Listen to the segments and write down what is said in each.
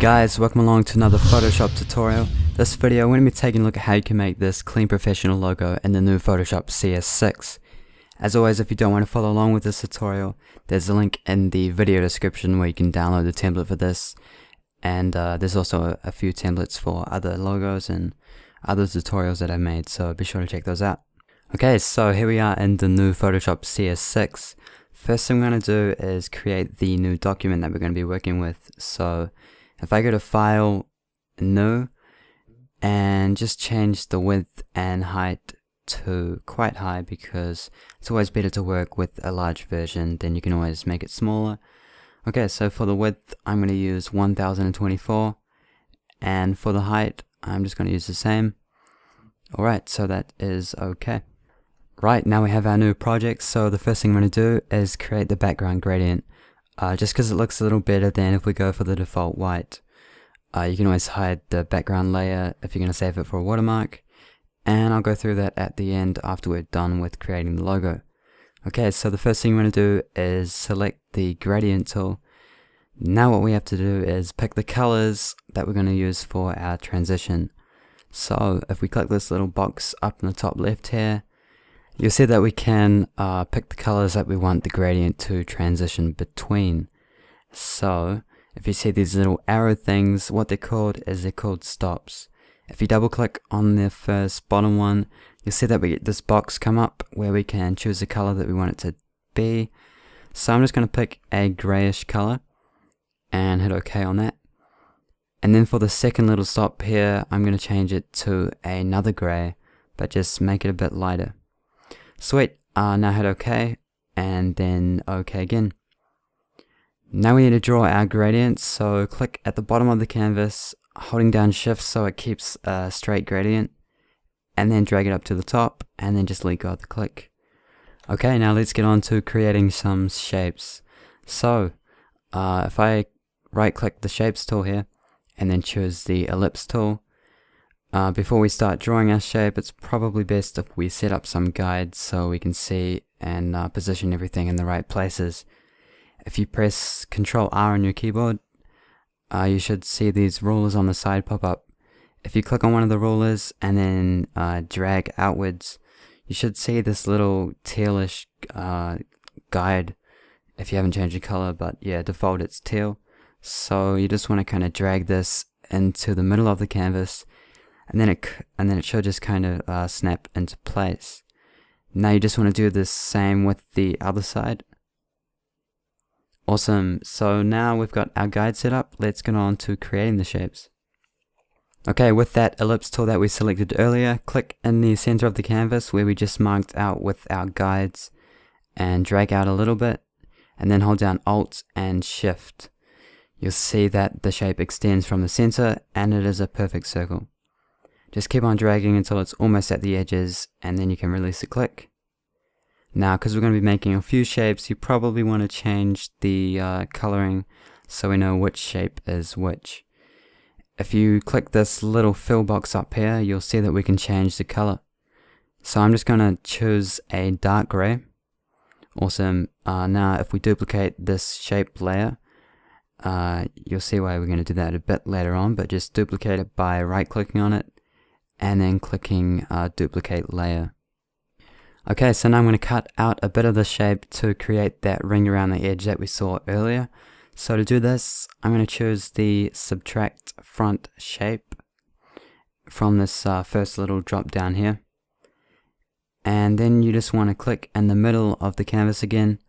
guys, welcome along to another Photoshop tutorial. This video we're going to be taking a look at how you can make this clean professional logo in the new Photoshop CS6. As always, if you don't want to follow along with this tutorial, there's a link in the video description where you can download the template for this, and there's also a few templates for other logos and other tutorials that I've made, so be sure to check those out. Okay, so here we are in the new Photoshop CS6. First thing we're going to do is create the new document that we're going to be working with. So if I go to File, New, and just change the width and height to quite high, because it's always better to work with a large version, then you can always make it smaller. Okay, so for the width I'm going to use 1024, and for the height I'm just going to use the same. Alright, so that is okay. Right, now we have our new project, so the first thing I'm going to do is create the background gradient. Just because it looks a little better than if we go for the default white. You can always hide the background layer if you're going to save it for a watermark, and I'll go through that at the end after we're done with creating the logo. Okay, so the first thing we're going to do is select the gradient tool. Now what we have to do is pick the colors that we're going to use for our transition. So if we click this little box up in the top left here, you'll see that we can pick the colors that we want the gradient to transition between. So if you see these little arrow things, what they're called stops. If you double click on the first bottom one, you'll see that we get this box come up where we can choose the color that we want it to be. So I'm just going to pick a grayish color and hit OK on that. And then for the second little stop here, I'm going to change it to another gray, but just make it a bit lighter. Sweet, now hit OK, and then OK again. Now we need to draw our gradient, so click at the bottom of the canvas, holding down shift so it keeps a straight gradient, and then drag it up to the top, and then just let go of the click. Okay, now let's get on to creating some shapes. So, if I right click the shapes tool here, and then choose the ellipse tool, before we start drawing our shape, it's probably best if we set up some guides so we can see and position everything in the right places. If you press Ctrl R on your keyboard, you should see these rulers on the side pop up. If you click on one of the rulers and then drag outwards, you should see this little tealish guide if you haven't changed the color, but yeah, default it's teal. So you just want to kind of drag this into the middle of the canvas, and then it should just kind of snap into place. Now you just want to do the same with the other side. Awesome, so now we've got our guide set up, let's get on to creating the shapes. Okay, with that ellipse tool that we selected earlier, click in the center of the canvas where we just marked out with our guides, and drag out a little bit, and then hold down Alt and Shift. You'll see that the shape extends from the center, and it is a perfect circle. Just keep on dragging until it's almost at the edges, and then you can release the click. Now, because we're going to be making a few shapes, you probably want to change the coloring so we know which shape is which. If you click this little fill box up here, you'll see that we can change the color. So I'm just going to choose a dark gray. Awesome. Now if we duplicate this shape layer, you'll see why we're going to do that a bit later on, but just duplicate it by right clicking on it and then clicking duplicate layer. Okay, so now I'm going to cut out a bit of the shape to create that ring around the edge that we saw earlier. So to do this, I'm going to choose the subtract front shape from this first little drop down here. And then you just want to click in the middle of the canvas again,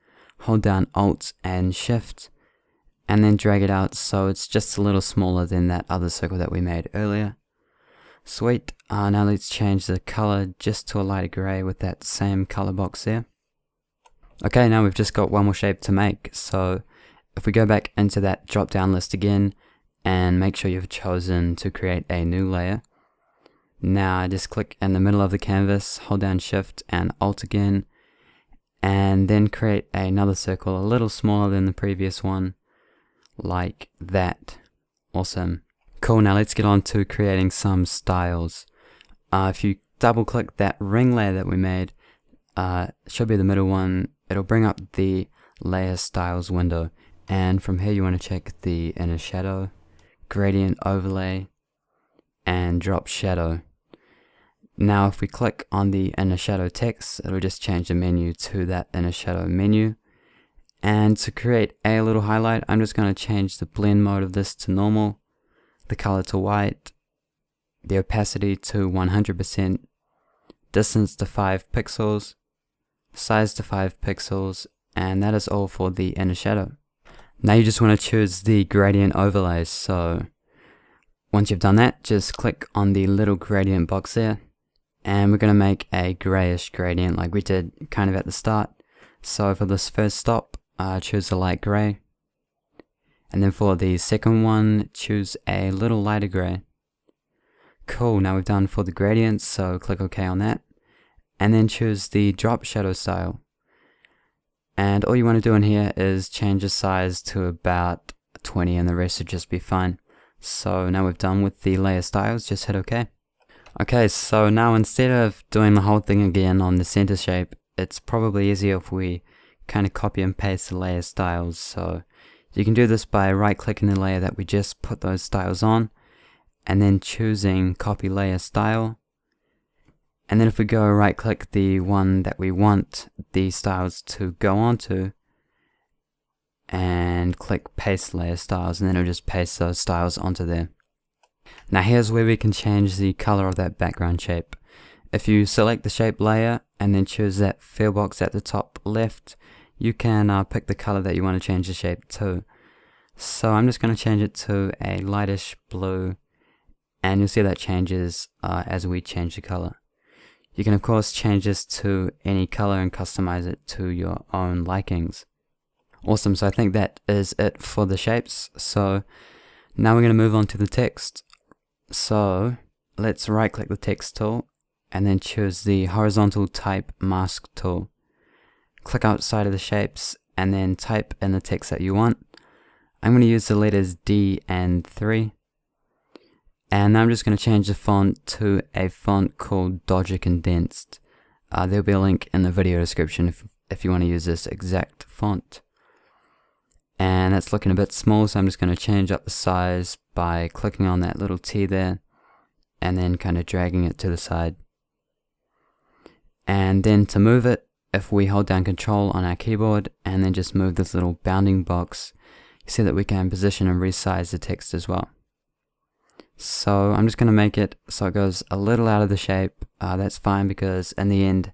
hold down Alt and Shift, and then drag it out so it's just a little smaller than that other circle that we made earlier. Sweet, now let's change the color just to a lighter gray with that same color box there. Okay, now we've just got one more shape to make, so if we go back into that drop down list again and make sure you've chosen to create a new layer. Now just click in the middle of the canvas, hold down Shift and Alt again, and then create another circle a little smaller than the previous one, like that. Awesome. Cool, now let's get on to creating some styles. If you double click that ring layer that we made, should be the middle one, it'll bring up the layer styles window, and from here you want to check the inner shadow, gradient overlay, and drop shadow. Now if we click on the inner shadow text, it'll just change the menu to that inner shadow menu. And to create a little highlight, I'm just going to change the blend mode of this to normal, the color to white, the opacity to 100%, distance to 5 pixels, size to 5 pixels, and that is all for the inner shadow. Now you just want to choose the gradient overlays. So once you've done that, just click on the little gradient box there, and we're going to make a grayish gradient like we did kind of at the start. So for this first stop, choose a light gray, and then for the second one, choose a little lighter gray. Cool, now we've done for the gradients, so click OK on that, and then choose the drop shadow style. And all you want to do in here is change the size to about 20, and the rest should just be fine. So now we're done with the layer styles, just hit OK. Okay, so now instead of doing the whole thing again on the center shape, it's probably easier if we kind of copy and paste the layer styles. So you can do this by right clicking the layer that we just put those styles on, and then choosing copy layer style. And then if we go right click the one that we want the styles to go onto, and click paste layer styles, and then it'll just paste those styles onto there. Now here's where we can change the color of that background shape. If you select the shape layer and then choose that fill box at the top left, you can pick the color that you want to change the shape to. So I'm just going to change it to a lightish blue, and you'll see that changes as we change the color. You can of course change this to any color and customize it to your own likings. Awesome, so I think that is it for the shapes. So now we're going to move on to the text. So let's right click the text tool and then choose the horizontal type mask tool. Click outside of the shapes and then type in the text that you want. I'm going to use the letters D and 3. And now I'm just going to change the font to a font called Dodger Condensed. There'll be a link in the video description if you want to use this exact font. And that's looking a bit small, so I'm just going to change up the size by clicking on that little T there and then kind of dragging it to the side. And then to move it, if we hold down Control on our keyboard and then just move this little bounding box, you see that we can position and resize the text as well. So I'm just going to make it so it goes a little out of the shape. That's fine because in the end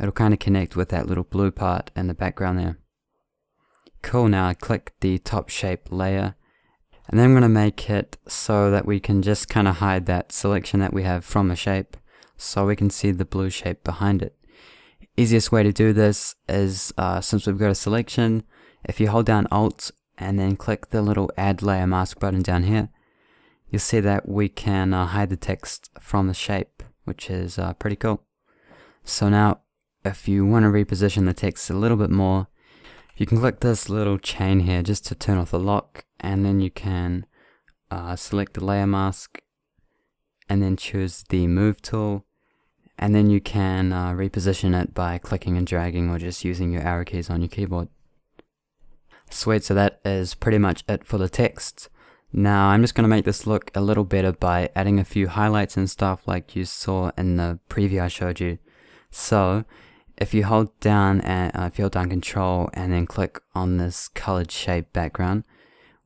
it'll kind of connect with that little blue part in the background there. Cool, now I click the top shape layer, and then I'm going to make it so that we can just kind of hide that selection that we have from the shape so we can see the blue shape behind it. Easiest way to do this is since we've got a selection, if you hold down Alt and then click the little add layer mask button down here, you'll see that we can hide the text from the shape, which is pretty cool. So now if you want to reposition the text a little bit more, you can click this little chain here just to turn off the lock, and then you can select the layer mask and then choose the move tool, and then you can reposition it by clicking and dragging or just using your arrow keys on your keyboard. Sweet, so that is pretty much it for the text. Now I'm just going to make this look a little better by adding a few highlights and stuff like you saw in the preview I showed you. So if you hold down Control and then click on this colored shape background,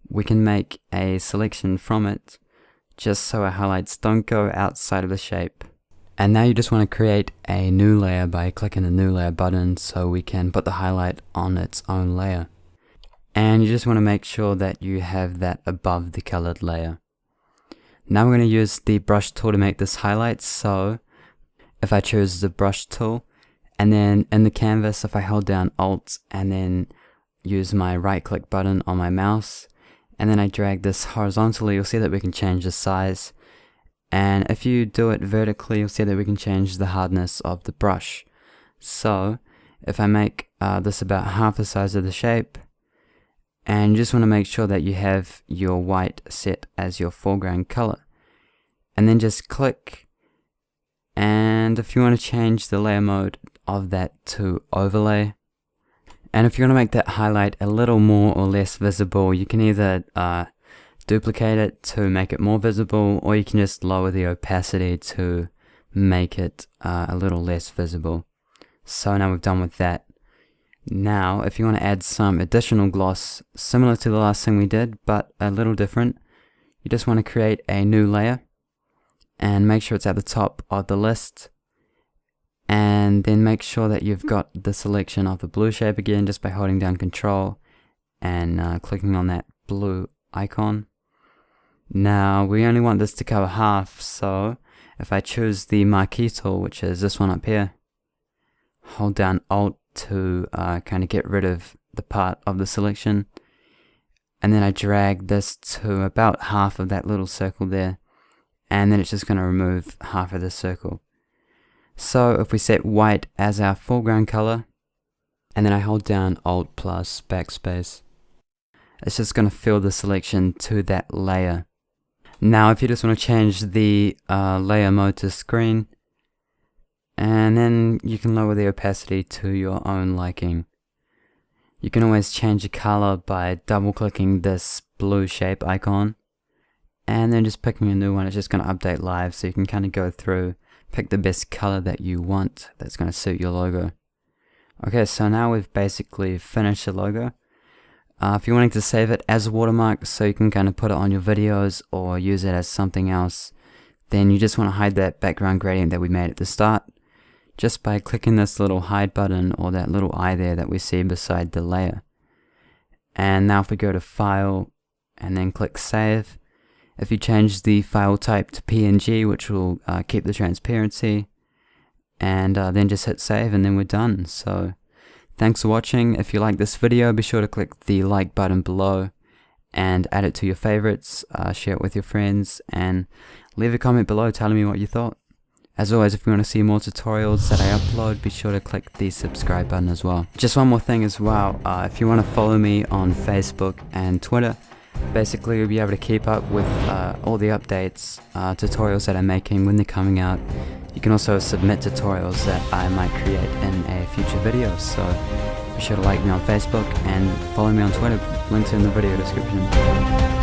we can make a selection from it just so our highlights don't go outside of the shape. And now you just want to create a new layer by clicking the new layer button so we can put the highlight on its own layer. And you just want to make sure that you have that above the colored layer. Now we're going to use the brush tool to make this highlight. So if I choose the brush tool, and then in the canvas, if I hold down Alt and then use my right click button on my mouse, and then I drag this horizontally, you'll see that we can change the size. And if you do it vertically, you'll see that we can change the hardness of the brush. So if I make this about half the size of the shape, and you just want to make sure that you have your white set as your foreground color, and then just click. And if you want to change the layer mode of that to overlay, and if you want to make that highlight a little more or less visible, you can either duplicate it to make it more visible, or you can just lower the opacity to make it a little less visible. So now we've done with that. Now if you want to add some additional gloss similar to the last thing we did but a little different, you just want to create a new layer and make sure it's at the top of the list, and then make sure that you've got the selection of the blue shape again just by holding down Control and clicking on that blue icon. Now we only want this to cover half, so if I choose the marquee tool, which is this one up here, hold down Alt to kind of get rid of the part of the selection, and then I drag this to about half of that little circle there, and then it's just going to remove half of the circle. So if we set white as our foreground color, and then I hold down Alt plus backspace, it's just going to fill the selection to that layer. Now if you just want to change the layer mode to screen, and then you can lower the opacity to your own liking. You can always change the color by double clicking this blue shape icon and then just picking a new one. It's just going to update live, so you can kind of go through, pick the best color that you want that's going to suit your logo. Okay, so now we've basically finished the logo. If you're wanting to save it as a watermark so you can kind of put it on your videos or use it as something else, then you just want to hide that background gradient that we made at the start just by clicking this little hide button or that little eye there that we see beside the layer. And now if we go to File and then click Save, if you change the file type to PNG, which will keep the transparency, and then just hit save, and then we're done. So thanks for watching. If you like this video, be sure to click the like button below and add it to your favorites, share it with your friends, and leave a comment below telling me what you thought. As always, if you want to see more tutorials that I upload, be sure to click the subscribe button as well. Just one more thing as well, if you want to follow me on Facebook and Twitter, basically you'll be able to keep up with all the updates, tutorials that I'm making when they're coming out. You can also submit tutorials that I might create in a future video, so be sure to like me on Facebook and follow me on Twitter. Links are in the video description.